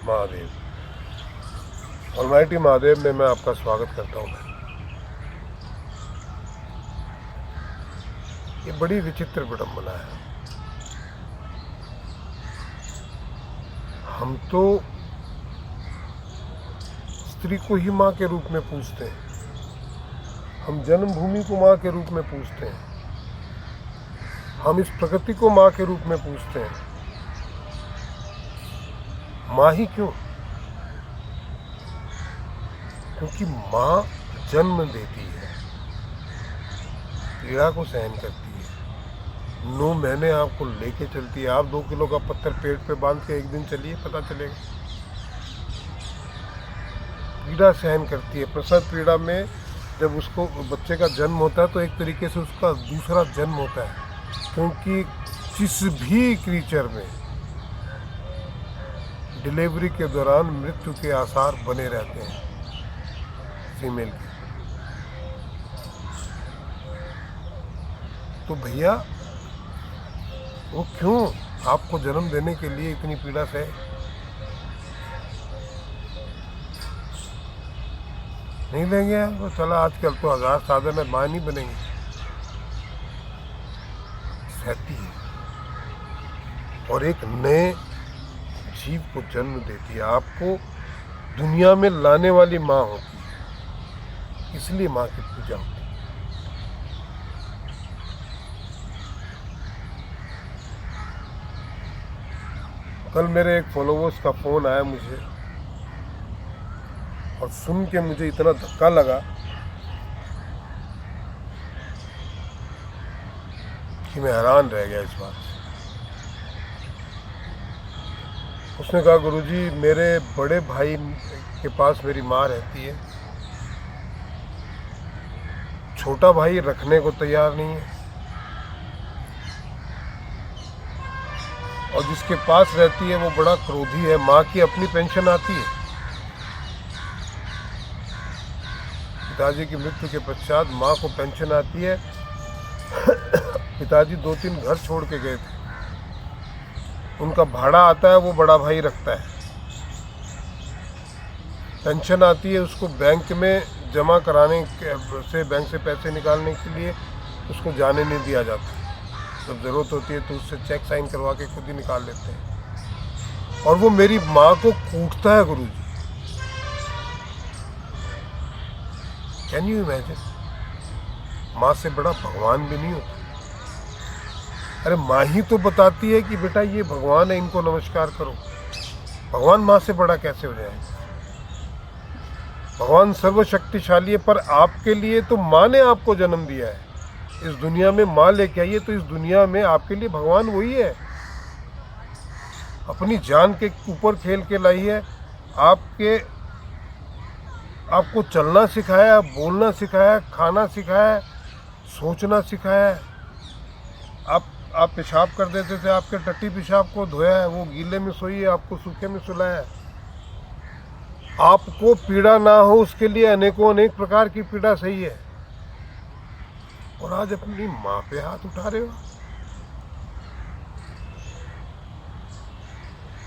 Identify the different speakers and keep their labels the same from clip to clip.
Speaker 1: Mahadev. Almighty Mahadev में मैं आपका स्वागत करता हूँ। ये बड़ी विचित्र विडंबना है। हम तो स्त्री को ही माँ के रूप में पूजते हैं, हम जन्मभूमि को माँ के रूप में पूजते हैं, हम इस प्रकृति को माँ के रूप में पूजते हैं। माँ ही क्यों? क्योंकि माँ जन्म देती है, पीड़ा को सहन करती है, 9 महीने आपको लेके चलती है। आप 2 किलो का पत्थर पेट पे बांध के एक दिन चलिए, पता चलेगा। पीड़ा सहन करती है। प्रसव पीड़ा में जब उसको बच्चे का जन्म होता है तो एक तरीके से उसका दूसरा जन्म होता है, क्योंकि जिस भी क्रीचर में डिलीवरी के दौरान मृत्यु के आसार बने रहते हैं फीमेल के। तो भैया वो क्यों आपको जन्म देने के लिए इतनी पीड़ा सहे? नहीं लेंगे तो चला, आजकल तो 1000 साधन है, मां नहीं बनेंगे। सहती है और एक नए जीव को जन्म देती है। आपको दुनिया में लाने वाली माँ होती है, इसलिए माँ की पूजा होती है। कल मेरे एक फॉलोवर्स का फोन आया मुझे, और सुन के मुझे इतना धक्का लगा कि मैं हैरान रह गया इस बात से। उसने कहा, गुरुजी मेरे बड़े भाई के पास मेरी माँ रहती है, छोटा भाई रखने को तैयार नहीं है, और जिसके पास रहती है वो बड़ा क्रोधी है। माँ की अपनी पेंशन आती है। पिताजी की मृत्यु के पश्चात माँ को पेंशन आती है। पिताजी 2-3 घर छोड़ के गए थे, उनका भाड़ा आता है, वो बड़ा भाई रखता है। पेंशन आती है, उसको बैंक में जमा कराने से, बैंक से पैसे निकालने के लिए उसको जाने नहीं दिया जाता। जब ज़रूरत होती है तो उससे चेक साइन करवा के खुद ही निकाल लेते हैं। और वो मेरी माँ को कूटता है गुरुजी। Can you imagine? माँ से बड़ा भगवान भी नहीं होता। अरे माँ ही तो बताती है कि बेटा ये भगवान है, इनको नमस्कार करो। भगवान माँ से बड़ा कैसे हो जाएगा? भगवान सर्वशक्तिशाली है, पर आपके लिए तो माँ ने आपको जन्म दिया है। इस दुनिया में माँ लेके आई है, तो इस दुनिया में आपके लिए भगवान वही है। अपनी जान के ऊपर खेल के लाई है। आपको चलना सिखाया, बोलना सिखाया, खाना सिखाया, सोचना सिखाया। आप पेशाब कर देते थे, आपके टट्टी पेशाब को धोया है, वो गीले में सोई है, आपको सूखे में सुलाया है। आपको पीड़ा ना हो उसके लिए अनेकों अनेक प्रकार की पीड़ा सही है, और आज अपनी माँ पे हाथ उठा रहे हो।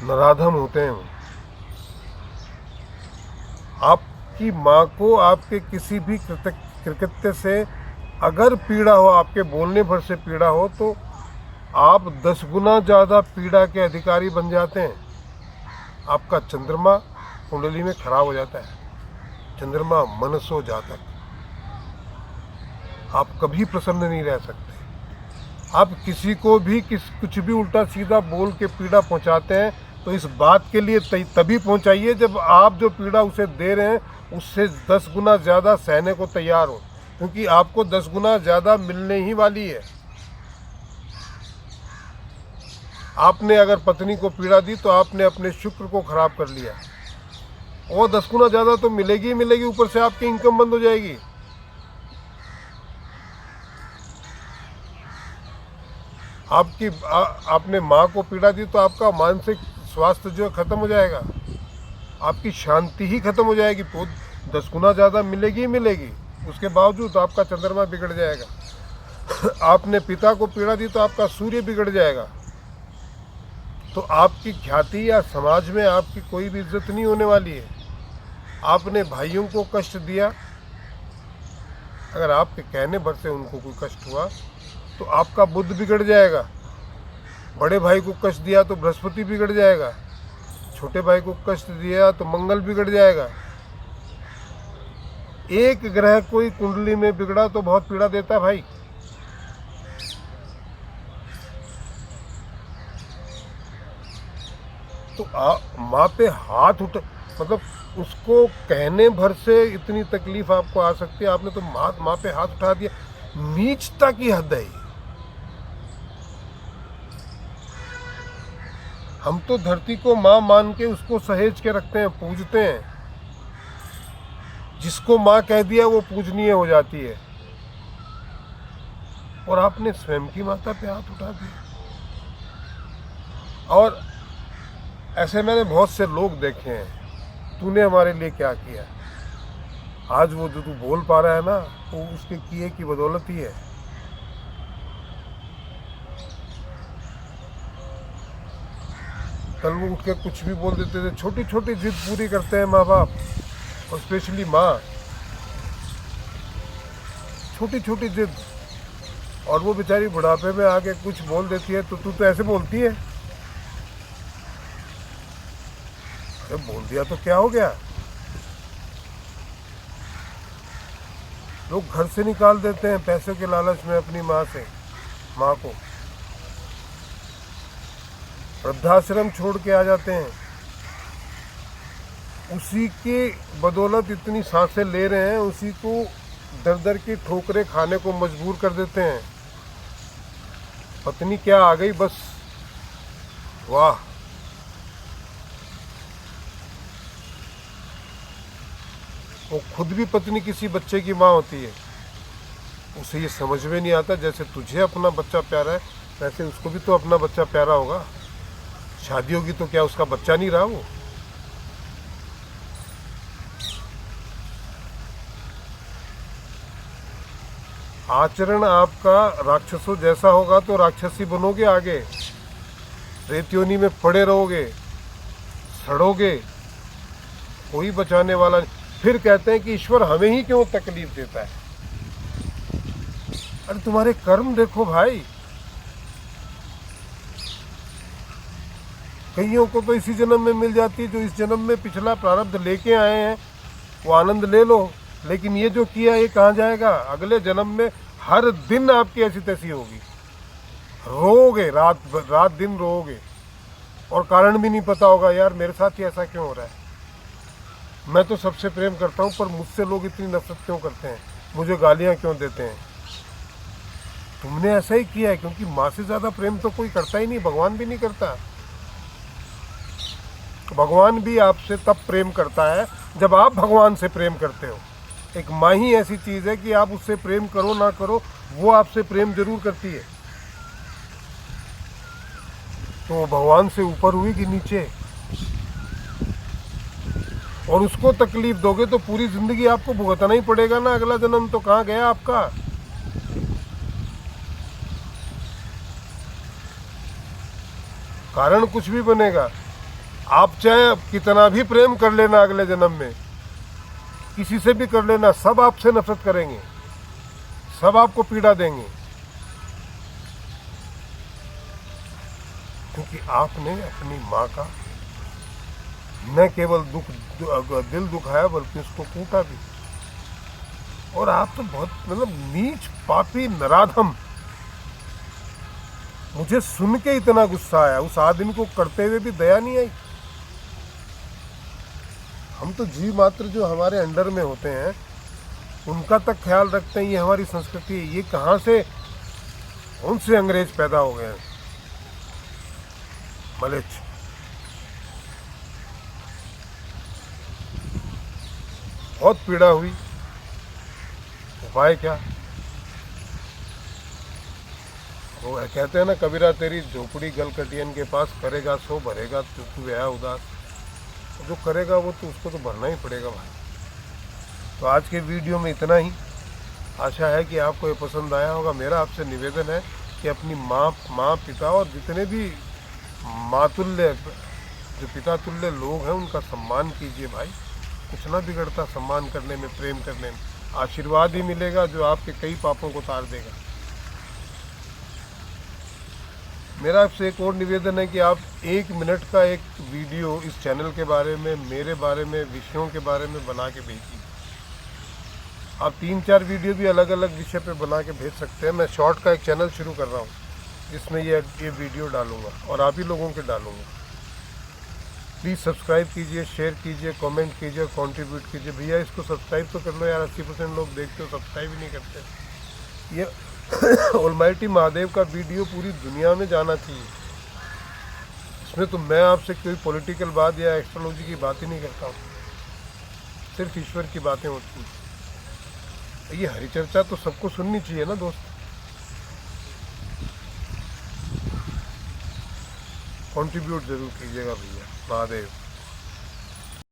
Speaker 1: नराधम होते हैं वो। आपकी माँ को आपके किसी भी कृत्य से अगर पीड़ा हो, आपके बोलने भर से पीड़ा हो, तो आप 10 गुना ज़्यादा पीड़ा के अधिकारी बन जाते हैं। आपका चंद्रमा कुंडली में खराब हो जाता है। चंद्रमा मनसो जातक, आप कभी प्रसन्न नहीं रह सकते। आप किसी को भी कुछ भी उल्टा सीधा बोल के पीड़ा पहुंचाते हैं, तो इस बात के लिए तभी पहुंचाइए जब आप जो पीड़ा उसे दे रहे हैं उससे 10 गुना ज़्यादा सहने को तैयार हो, क्योंकि आपको 10 गुना ज़्यादा मिलने ही वाली है। आपने अगर पत्नी को पीड़ा दी तो आपने अपने शुक्र को खराब कर लिया, और 10 गुना ज़्यादा तो मिलेगी ही मिलेगी, ऊपर से आपकी इनकम बंद हो जाएगी। आपने माँ को पीड़ा दी तो आपका मानसिक स्वास्थ्य जो खत्म हो जाएगा, आपकी शांति ही खत्म हो जाएगी। तो 10 गुना ज़्यादा मिलेगी ही मिलेगी, उसके बावजूद आपका चंद्रमा बिगड़ जाएगा। आपने पिता को पीड़ा दी तो आपका सूर्य बिगड़ जाएगा। तो आपकी ख्याति या समाज में आपकी कोई भी इज्जत नहीं होने वाली है। आपने भाइयों को कष्ट दिया, अगर आपके कहने भर से उनको कोई कष्ट हुआ तो आपका बुद्ध बिगड़ जाएगा। बड़े भाई को कष्ट दिया तो बृहस्पति बिगड़ जाएगा, छोटे भाई को कष्ट दिया तो मंगल बिगड़ जाएगा। एक ग्रह कोई कुंडली में बिगड़ा तो बहुत पीड़ा देता है भाई। तो माँ पे हाथ उठ, मतलब उसको कहने भर से इतनी तकलीफ आपको आ सकती है, आपने तो माँ पे हाथ उठा दिया। नीचता की हद है। हम तो धरती को माँ मान के उसको सहेज के रखते हैं, पूजते हैं। जिसको माँ कह दिया वो पूजनीय हो जाती है, और आपने स्वयं की माता पे हाथ उठा दिया। और ऐसे मैंने बहुत से लोग देखे हैं। तूने हमारे लिए क्या किया? आज वो जो तू बोल पा रहा है ना, वो उसके किए की बदौलत ही है। कल वो उठ के कुछ भी बोल देते थे। छोटी छोटी जिद पूरी करते हैं माँ बाप, और स्पेशली माँ, छोटी छोटी जिद। और वो बेचारी बुढ़ापे में आके कुछ बोल देती है तो तू तो ऐसे बोलती है। अरे बोल दिया तो क्या हो गया? लोग घर से निकाल देते हैं पैसों के लालच में अपनी माँ को। वृद्धाश्रम छोड़ के आ जाते हैं। उसी के बदौलत इतनी सांसें ले रहे हैं, उसी को दर दर की ठोकरें खाने को मजबूर कर देते हैं। पत्नी क्या आ गई बस, वाह। वो खुद भी पत्नी किसी बच्चे की माँ होती है। उसे ये समझ में नहीं आता, जैसे तुझे अपना बच्चा प्यारा है वैसे उसको भी तो अपना बच्चा प्यारा होगा। शादी होगी तो क्या उसका बच्चा नहीं रहा वो? आचरण आपका राक्षसों जैसा होगा तो राक्षसी बनोगे। आगे रेतियोनी में पड़े रहोगे, सड़ोगे, कोई बचाने वाला नहीं। फिर कहते हैं कि ईश्वर हमें ही क्यों तकलीफ देता है? अरे तुम्हारे कर्म देखो भाई। कईयों को तो इसी जन्म में मिल जाती है, जो इस जन्म में पिछला प्रारब्ध लेके आए हैं वो आनंद ले लो। लेकिन ये जो किया ये कहाँ जाएगा? अगले जन्म में हर दिन आपकी ऐसी तैसी होगी, रोओगे, रात दिन रोओगे, और कारण भी नहीं पता होगा, यार मेरे साथ ही ऐसा क्यों हो रहा है। मैं तो सबसे प्रेम करता हूँ, पर मुझसे लोग इतनी नफरत क्यों करते हैं, मुझे गालियाँ क्यों देते हैं? तुमने ऐसा ही किया है, क्योंकि माँ से ज़्यादा प्रेम तो कोई करता ही नहीं, भगवान भी नहीं करता। भगवान भी आपसे तब प्रेम करता है जब आप भगवान से प्रेम करते हो। एक माँ ही ऐसी चीज़ है कि आप उससे प्रेम करो ना करो, वो आपसे प्रेम जरूर करती है। तो वो भगवान से ऊपर हुई कि नीचे? और उसको तकलीफ दोगे तो पूरी जिंदगी आपको भुगतना ही पड़ेगा ना। अगला जन्म तो कहाँ गया आपका? कारण कुछ भी बनेगा। आप चाहे कितना भी प्रेम कर लेना अगले जन्म में, किसी से भी कर लेना, सब आपसे नफरत करेंगे, सब आपको पीड़ा देंगे, क्योंकि आपने अपनी माँ का न केवल दिल दुखाया बल्कि उसको कूटा भी। और आप तो बहुत नीच, पापी, नराधम। मुझे सुन के इतना गुस्सा आया, उस आदमी को करते हुए भी दया नहीं आई। हम तो जीव मात्र जो हमारे अंडर में होते हैं उनका तक ख्याल रखते हैं, ये हमारी संस्कृति है। ये कहाँ से, कौन से अंग्रेज पैदा हो गए हैं? मलेच्छ। बहुत पीड़ा हुई, उपाय क्या? वो कहते हैं ना, कबीरा तेरी झोपड़ी गलकटियन के पास, करेगा सो भरेगा तू है उदास। जो करेगा वो तो उसको तो भरना ही पड़ेगा भाई। तो आज के वीडियो में इतना ही। आशा है कि आपको ये पसंद आया होगा। मेरा आपसे निवेदन है कि अपनी माँ पिता और जितने भी मातुल्य, जो पिता तुल्य लोग हैं उनका सम्मान कीजिए भाई। कुछ ना बिगड़ता सम्मान करने में, प्रेम करने में। आशीर्वाद ही मिलेगा जो आपके कई पापों को तार देगा। मेरा आपसे एक और निवेदन है कि आप 1 मिनट का एक वीडियो इस चैनल के बारे में, मेरे बारे में, विषयों के बारे में बना के भेजिए। आप 3-4 वीडियो भी अलग अलग विषय पे बना के भेज सकते हैं। मैं शॉर्ट का एक चैनल शुरू कर रहा हूँ जिसमें ये वीडियो डालूंगा और आप ही लोगों के डालूंगा। प्लीज़ सब्सक्राइब कीजिए, शेयर कीजिए, कमेंट कीजिए, कंट्रीब्यूट कीजिए। भैया इसको सब्सक्राइब तो कर लो यार, 80% लोग देखते हो, सब्सक्राइब ही नहीं करते। ये ऑलमाइटी महादेव का वीडियो पूरी दुनिया में जाना चाहिए। इसमें तो मैं आपसे कोई पॉलिटिकल बात या एस्ट्रोलॉजी की बात ही नहीं करता हूँ, सिर्फ ईश्वर की बातें होती हैं। ये हरिचर्चा तो सबको सुननी चाहिए ना दोस्त। कंट्रीब्यूट जरूर कीजिएगा भैया। महादेव।